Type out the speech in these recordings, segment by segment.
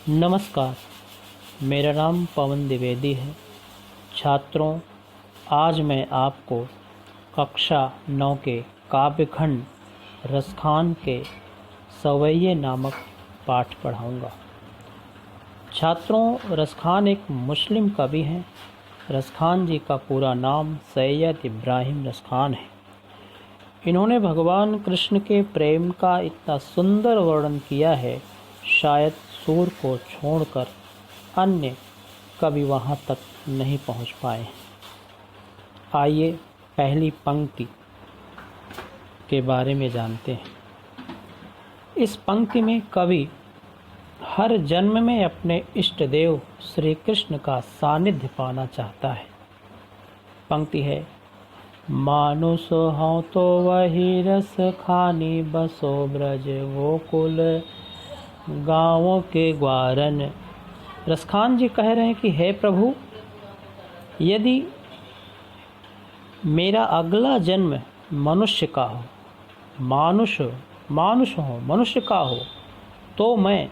नमस्कार, मेरा नाम पवन द्विवेदी है। छात्रों, आज मैं आपको कक्षा 9 के काव्यखंड रसखान के सवैये नामक पाठ पढ़ाऊंगा। छात्रों, रसखान एक मुस्लिम कवि हैं। रसखान जी का पूरा नाम सैयद इब्राहिम रसखान है। इन्होंने भगवान कृष्ण के प्रेम का इतना सुंदर वर्णन किया है, शायद सूर को छोड़कर अन्य कवि वहाँ तक नहीं पहुँच पाए। आइए पहली पंक्ति के बारे में जानते हैं। इस पंक्ति में कवि हर जन्म में अपने इष्ट देव श्री कृष्ण का सानिध्य पाना चाहता है। पंक्ति है, मानुष हूँ तो वही रस खानी, बसो ब्रज गोकुल गाँवों के ग्वारन। रसखान जी कह रहे हैं कि हे प्रभु, यदि मेरा अगला जन्म मनुष्य का हो, मानुष हो, मनुष्य का हो, तो मैं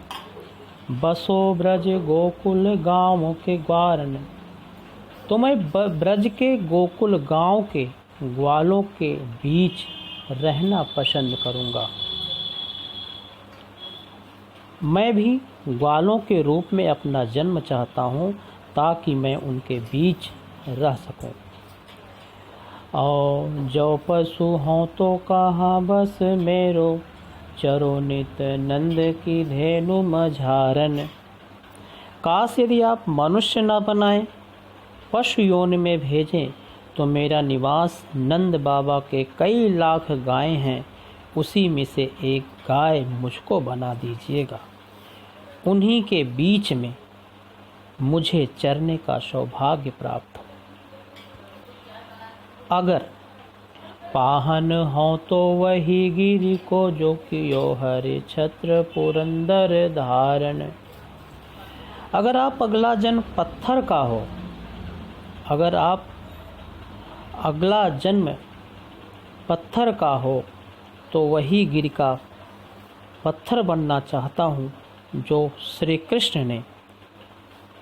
बसो ब्रज गोकुल गाँवों के ग्वारन, तो मैं ब्रज के गोकुल गांव के ग्वालों के बीच रहना पसंद करूंगा। मैं भी ग्वालों के रूप में अपना जन्म चाहता हूं, ताकि मैं उनके बीच रह सकूं। और जो पशु हों तो कहाँ बस मेरो, चरो नित नंद की धेनु मझारन। काश यदि आप मनुष्य न बनाएं, पशु योनि में भेजें, तो मेरा निवास नंद बाबा के कई लाख गायें हैं, उसी में से एक गाय मुझको बना दीजिएगा। उन्हीं के बीच में मुझे चरने का सौभाग्य प्राप्त हो। अगर पाहन हो तो वही गिरि को, जो कियो हरि छत्र पुरंदर धारण। अगर आप अगला जन्म पत्थर का हो, अगर आप अगला जन्म पत्थर का हो, तो वही गिरि का पत्थर बनना चाहता हूँ, जो श्री कृष्ण ने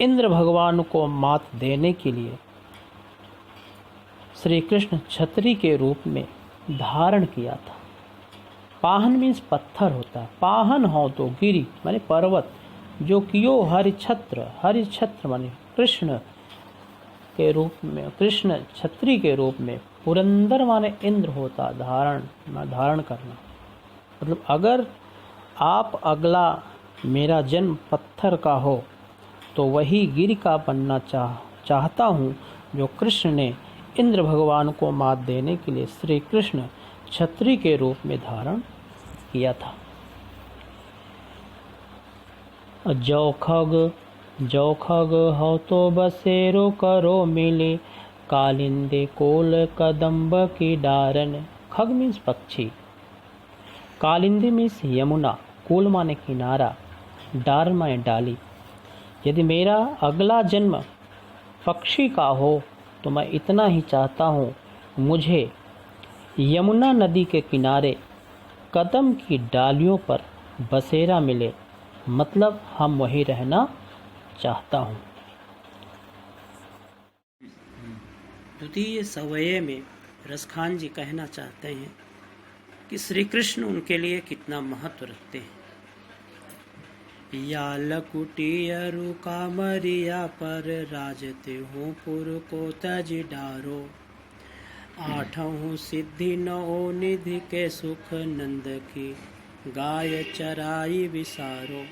इंद्र भगवान को मात देने के लिए श्री कृष्ण छत्री के रूप में धारण किया था। पाहन मीन्स पत्थर होता है। पाहन हो तो गिरि माने पर्वत, जो कियो हरिछत्र माने कृष्ण के रूप में, कृष्ण छत्री के रूप में, पुरंदर माने इंद्र होता, धारण करना। मतलब अगर आप अगला मेरा जन्म पत्थर का हो, तो वही गिरि का बनना चाहता हूँ, जो कृष्ण ने इंद्र भगवान को मात देने के लिए श्री कृष्ण छत्री के रूप में धारण किया था। जो खग हो तो बसेरो करो मिले, कालिंदे कोल कदम्ब की डारन। खग मीन्स पक्षी, कालिंदी मीन्स यमुना, कोल माने किनारा, डार माने डाली। यदि मेरा अगला जन्म पक्षी का हो, तो मैं इतना ही चाहता हूँ, मुझे यमुना नदी के किनारे कदम की डालियों पर बसेरा मिले, मतलब हम वहीं रहना चाहता हूँ। द्वितीय सवये में रसखान जी कहना चाहते हैं कि श्री कृष्ण उनके लिए कितना महत्व रखते हैं। या लकुटियरु कामरिया पर, राजते हो पुर को तज डारो। आठों सिद्धि नौ निधि के सुख, नंद की गाय चराई विसारो।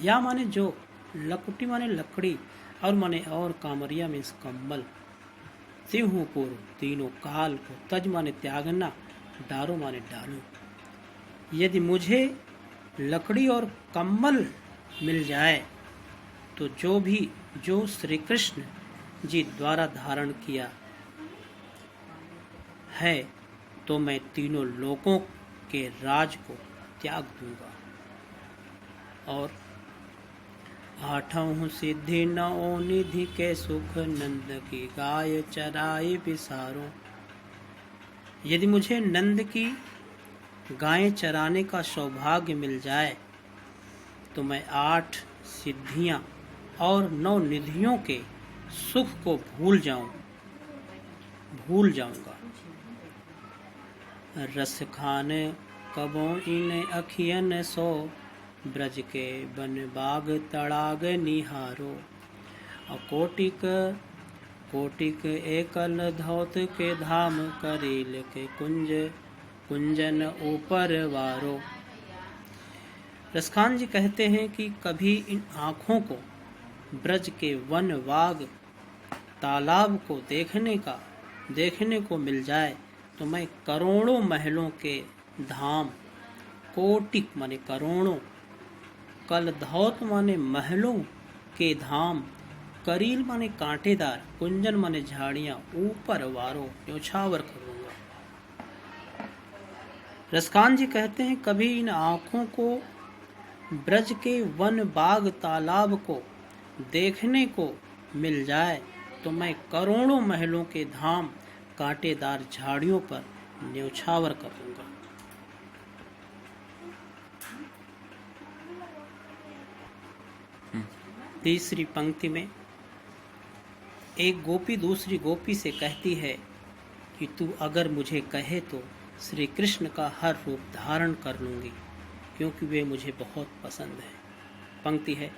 या माने जो, लकुटी माने लकड़ी, और माने और कामरिया में कम्बल, सिंहपुर तीनों काल को, तज माने त्यागना, डारो माने डालो। यदि मुझे लकड़ी और कम्बल मिल जाए, तो जो श्री कृष्ण जी द्वारा धारण किया है, तो मैं तीनों लोकों के राज को त्याग दूंगा। और आठों सिद्धि नौ निधि के सुख, नंद की गाय चराई विसारो। यदि मुझे नंद की गायें चराने का सौभाग्य मिल जाए, तो मैं 8 सिद्धियां और नौ निधियों के सुख को भूल जाऊंगा। रस खान कबों इन अखियन सो, ब्रज के बन बाग तड़ाग निहारो। कोटिक कोटिक एकल धौत के धाम, करील के कुंजन ऊपर वारो। रसखान जी कहते हैं कि कभी इन आँखों को ब्रज के वन बाग तालाब को देखने को मिल जाए तो मैं करोड़ों महलों के धाम, कोटिक माने करोड़ों, कलधौत माने महलों के धाम, करील माने कांटेदार, कुंजन माने झाड़ियां, ऊपर वारो न्योछावर करूंगा। रसखान जी कहते हैं कभी इन आँखों को ब्रज के वन बाग तालाब को देखने को मिल जाए तो मैं करोड़ों महलों के धाम, कांटेदार झाड़ियों पर न्योछावर करूंगा। तीसरी पंक्ति में एक गोपी दूसरी गोपी से कहती है कि तू अगर मुझे कहे तो श्री कृष्ण का हर रूप धारण कर लूंगी, क्योंकि वे मुझे बहुत पसंद है। पंक्ति है,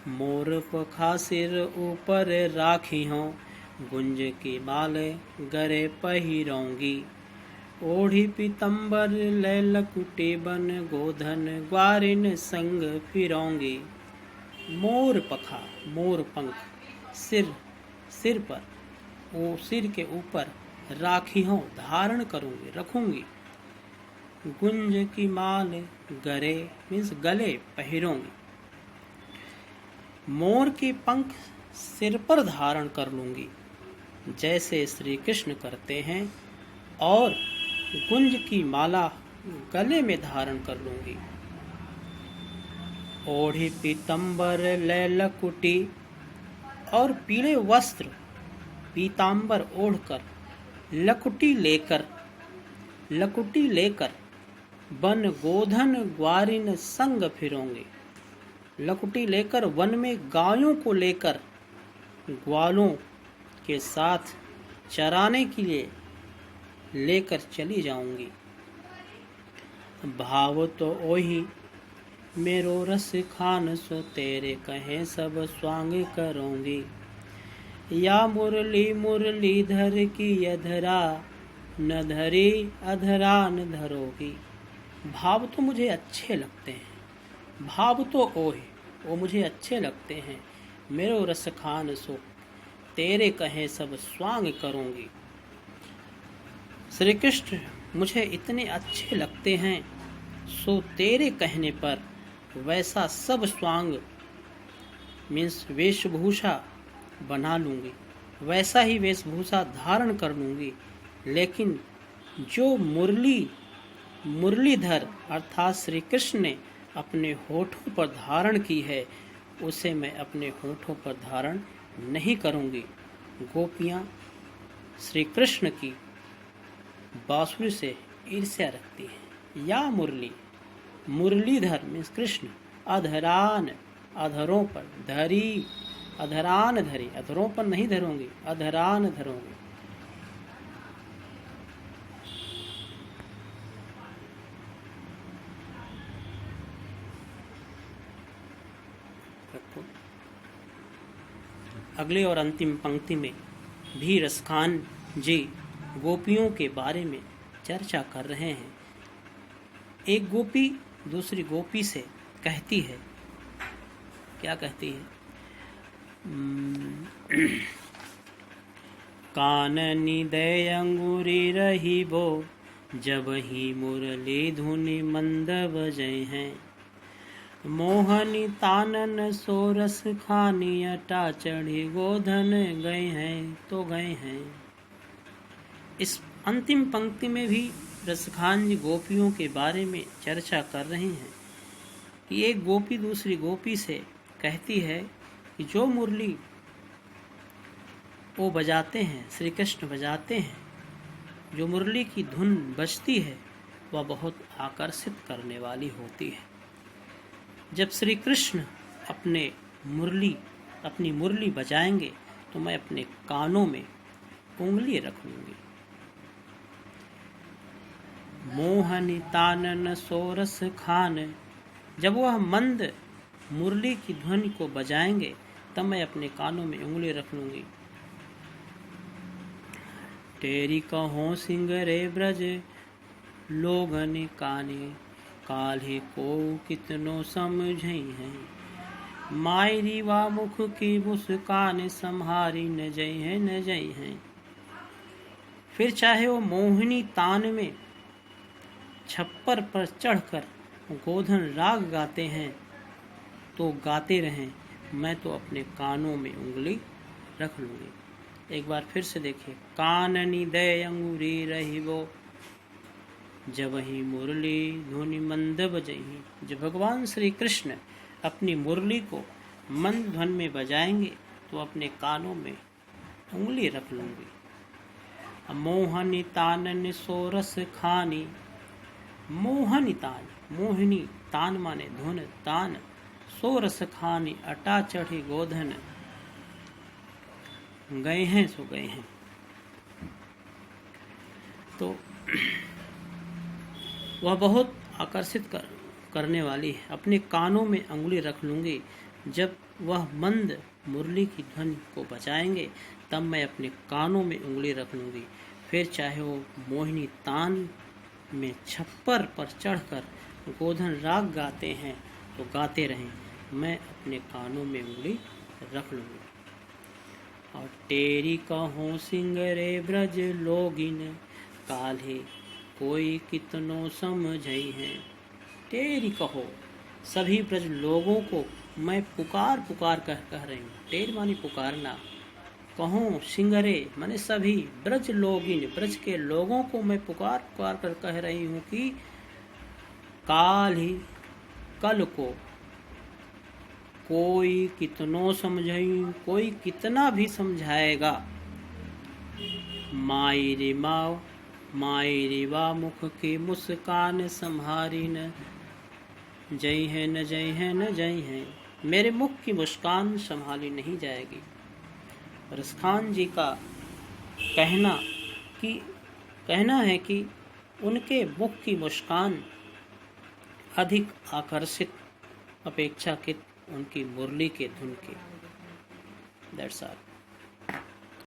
मोर पखा सिर ऊपर राखी हों, गुंज की माल गरे पहिरोंगी। ओढ़ी पीतम्बर लैलकुटी बन, गोधन ग्वारिन संग फिरोंगी। मोर पखा मोर पंख, सिर पर, वो सिर के ऊपर राखी हों धारण करूंगी, रखूंगी। गुंज की माल गरे मीन्स गले पहिरोंगी। मोर के पंख सिर पर धारण कर लूंगी जैसे श्री कृष्ण करते हैं, और गुंज की माला गले में धारण कर लूंगी। ओढ़ी पीतम्बर लैलकुटी, और पीले वस्त्र पीताम्बर ओढ़कर, लकुटी लेकर वन गोधन ग्वारिन संग फिरोंगे। लकुटी लेकर वन में गायों को लेकर ग्वालों के साथ चराने के लिए लेकर चली जाऊंगी। भाव तो ओही मेरो रस खान सो, तेरे कहे सब स्वांग करूंगी। या मुरली मुरलीधर की अधरा, न धरी अधरा न धरोगी। भाव तो मुझे अच्छे लगते हैं, भाव तो वो मुझे अच्छे लगते हैं। मेरो रस खान सो, तेरे कहे सब स्वांग करूंगी। श्री कृष्ण मुझे इतने अच्छे लगते हैं, सो तेरे कहने पर वैसा सब स्वांग मीन्स वेशभूषा बना लूंगी, वैसा ही वेशभूषा धारण कर लूंगी। लेकिन जो मुरलीधर अर्थात श्री कृष्ण ने अपने होठों पर धारण की है, उसे मैं अपने होठों पर धारण नहीं करूंगी। गोपियां श्री कृष्ण की बांसुरी से ईर्ष्या रखती हैं। या मुरलीधर मीन्स कृष्ण, अधरान अधरों पर, धरी अधरान धरी, अधरों पर नहीं धरूंगी, अधरान धरूंगी। अगली और अंतिम पंक्ति में भी रसखान जी गोपियों के बारे में चर्चा कर रहे हैं। एक गोपी दूसरी गोपी से कहती है, क्या कहती है? काननी दे अंगूरी रही बो, जब ही मुरली धुनि मंद बजे हैं। मोहनी तानन सोरस खानी, अटा चढ़ी गोधन गए हैं तो गए हैं। इस अंतिम पंक्ति में भी रसखान जी गोपियों के बारे में चर्चा कर रहे हैं कि एक गोपी दूसरी गोपी से कहती है कि जो मुरली वो बजाते हैं, श्री कृष्ण बजाते हैं, जो मुरली की धुन बजती है वह बहुत आकर्षित करने वाली होती है। जब श्री कृष्ण अपनी मुरली बजाएंगे तो मैं अपने कानों में उंगली रख लूंगी। मोहन तानन सोरस खान, जब वह मंद मुरली की ध्वनि को बजाएंगे तब मैं अपने कानों में उंगली रख लूंगी। तेरी कहो सिंगरे ब्रज लोगन काने, काल्हे को कितनो समझई है, मायरी वा मुख की मुस्कान संहारी न जई है न जई है। फिर चाहे वो मोहिनी तान में छप्पर पर चढ़कर गोधन राग गाते हैं तो गाते रहें, मैं तो अपने कानों में उंगली रख लूंगी। एक बार फिर से देखिए। काननी दय अंगूरी रही वो, जब ही मुरली धुनि मंद बजही। जब भगवान श्री कृष्ण अपनी मुरली को मंद ध्वन में बजाएंगे तो अपने कानों में उंगली रख लूंगी। मोहनी तानन सोरस खानी, मोहनी तान, मोहिनी तान माने धुन, तान, सोरस खानी अटा चढ़ी गोधन, गए हैं सो गए हैं। तो वह बहुत आकर्षित करने वाली है। अपने कानों में अंगुली रख लूंगी, जब वह मंद मुरली की ध्वनि को बजाएंगे तब मैं अपने कानों में उंगली रख लूंगी। फिर चाहे वो मोहिनी तान में छप्पर पर चढ़कर गोधन राग गाते हैं तो गाते रहें, मैं अपने कानों में उंगली रख लूंगी। और तेरी कहो सिंगरे ब्रज लोगिन, काल्हे कोई कितनो समझई है। तेरी कहो, सभी ब्रज लोगों को मैं पुकार पुकार कह रही हूँ। तेर मानी पुकारना, कहो सिंगरे माने सभी, ब्रज लोगिन ब्रज के लोगों को मैं पुकार पुकार कर कह रही हूँ कि काल ही कल को कोई कितनो समझई, कोई कितना भी समझाएगा। माई रे माओ, माई रे वा मुख की मुस्कान संहारी न जई है न जई है न जई है। मेरे मुख की मुस्कान संभाली नहीं जाएगी। रसखान जी का कहना है कि उनके मुख की मुस्कान अधिक आकर्षित अपेक्षाकृत उनकी मुरली के धुन के। That's all.